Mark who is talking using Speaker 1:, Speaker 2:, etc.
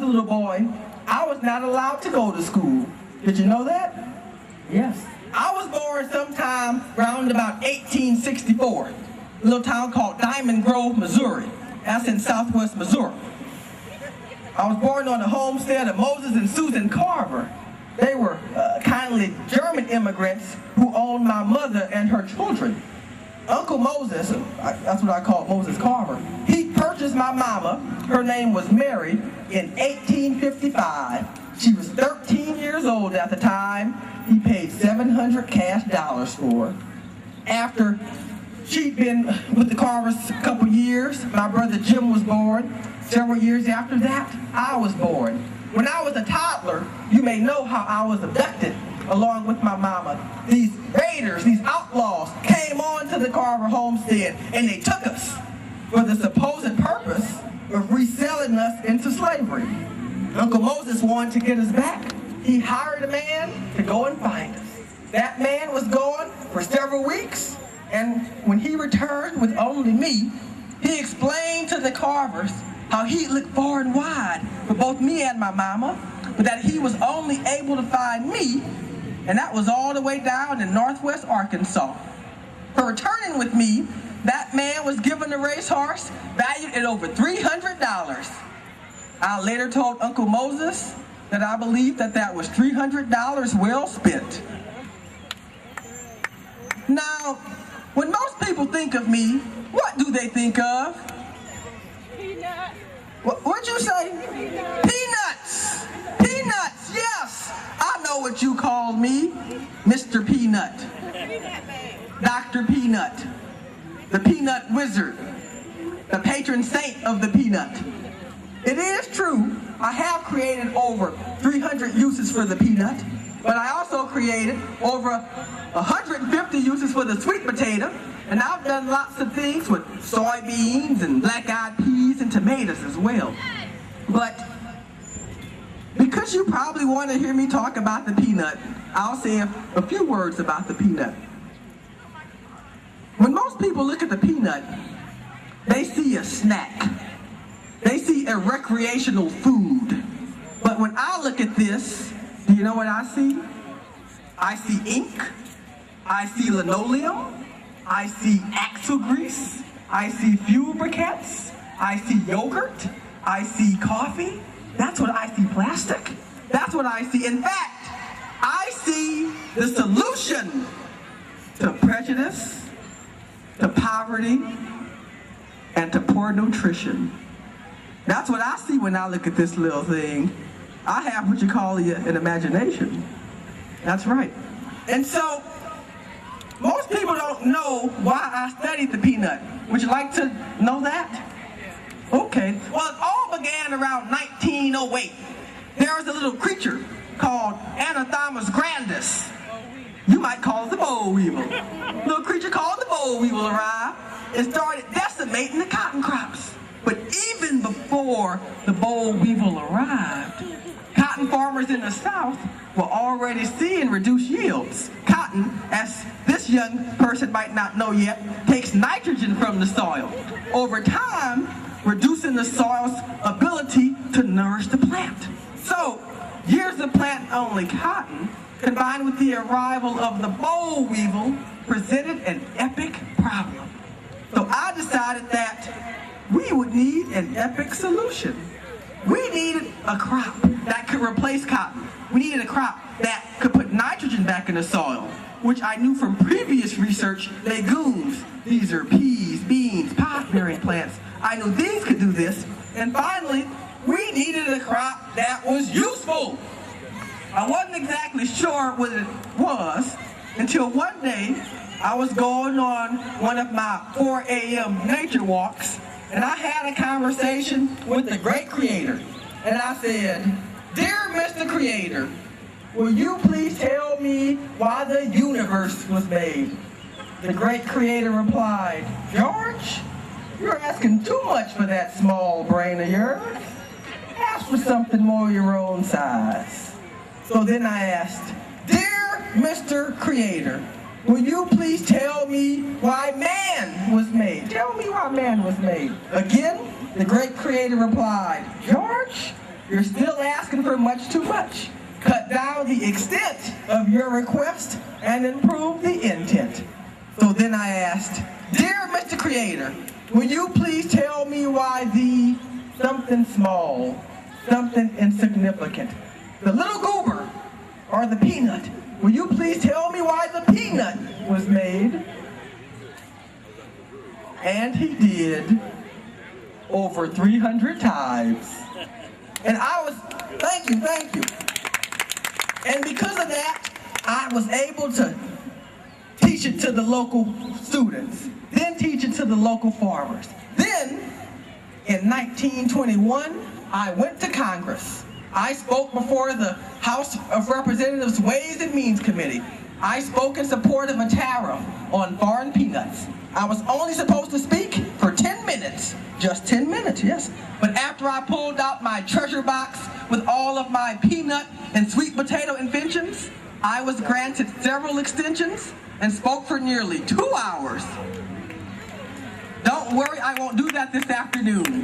Speaker 1: a little boy, I was not allowed to go to school. Did you know that? Yes. I was born sometime around about 1864, a little town called Diamond Grove, Missouri. That's in southwest Missouri. I was born on the homestead of Moses and Susan Carver. They were kindly German immigrants who owned my mother and her children. Uncle Moses, that's what I call Moses Carver, he purchased my mama. Her name was Mary in 1855. She was 13 years old at the time. He paid $700 cash for her. After she'd been with the Carvers a couple years, my brother Jim was born. Several years after that, I was born. When I was a toddler, you may know how I was abducted along with my mama. These raiders, these outlaws, came on to the Carver homestead and they took us for the supposed purpose of reselling us into slavery. Uncle Moses wanted to get us back. He hired a man to go and find us. That man was gone for several weeks, and when he returned with only me, he explained to the Carvers how he looked far and wide for both me and my mama, but that he was only able to find me, and that was all the way down in northwest Arkansas. For returning with me, that man was given a racehorse valued at over $300. I later told Uncle Moses that I believed that was $300 well spent. Now, when most people think of me, what do they think of?
Speaker 2: Peanuts.
Speaker 1: What'd you say? Peanuts! Peanuts, yes! I know what you call me, Mr. Peanut. Dr. Peanut. The Peanut Wizard. The patron saint of the peanut. It is true, I have created over 300 uses for the peanut, but I also created over 150 uses for the sweet potato, and I've done lots of things with soybeans and black-eyed peas and tomatoes as well. But because you probably want to hear me talk about the peanut, I'll say a few words about the peanut. When most people look at the peanut, they see a snack. They see a recreational food. But when I look at this, do you know what I see? I see ink. I see linoleum. I see axle grease. I see fuel briquettes. I see yogurt. I see coffee. That's what I see, plastic. That's what I see. In fact, I see the solution to prejudice, to poverty, and to poor nutrition. That's what I see when I look at this little thing. I have what you call an imagination. That's right. And so, most people don't know why I studied the peanut. Would you like to know that? Okay. Well, it all began around 1908. There was a little creature called Anathamus grandis. You might call it the boll weevil. A little creature called the boll weevil arrived and started decimating the cotton crops. But even before the boll weevil arrived, cotton farmers in the South were already seeing reduced yields. Cotton, as this young person might not know yet, takes nitrogen from the soil. Over time, reducing the soil's ability to nourish the plant. So, years of planting only cotton, combined with the arrival of the boll weevil, presented an epic problem. So I decided that we would need an epic solution. We needed a crop that could replace cotton. We needed a crop that could put nitrogen back in the soil, which I knew from previous research, legumes. These are peas, beans, pot-bearing plants. I knew these could do this. And finally, we needed a crop that was useful. I wasn't exactly sure what it was until one day I was going on one of my 4 a.m. nature walks, and I had a conversation with the great creator. And I said, "Dear Mr. Creator, will you please tell me why the universe was made?" The great creator replied, "George, you're asking too much for that small brain of yours. Ask for something more your own size." So then I asked, "Dear Mr. Creator, will you please tell me why man was made? Tell me why man was made." Again, the great creator replied, "George, you're still asking for much too much. Cut down the extent of your request and improve the intent. So then I asked, dear Mr. Creator, will you please tell me why the something small, something insignificant, the little goober or the peanut, will you please tell me why the peanut was made? And he did over 300 times. And I was, thank you. And because of that, I was able to teach it to the local students, then teach it to the local farmers. Then, in 1921, I went to Congress. I spoke before the House of Representatives Ways and Means Committee. I spoke in support of a tariff on foreign peanuts. I was only supposed to speak for 10 minutes, just 10 minutes, yes. But after I pulled out my treasure box with all of my peanut and sweet potato inventions, I was granted several extensions and spoke for nearly 2 hours. Don't worry, I won't do that this afternoon.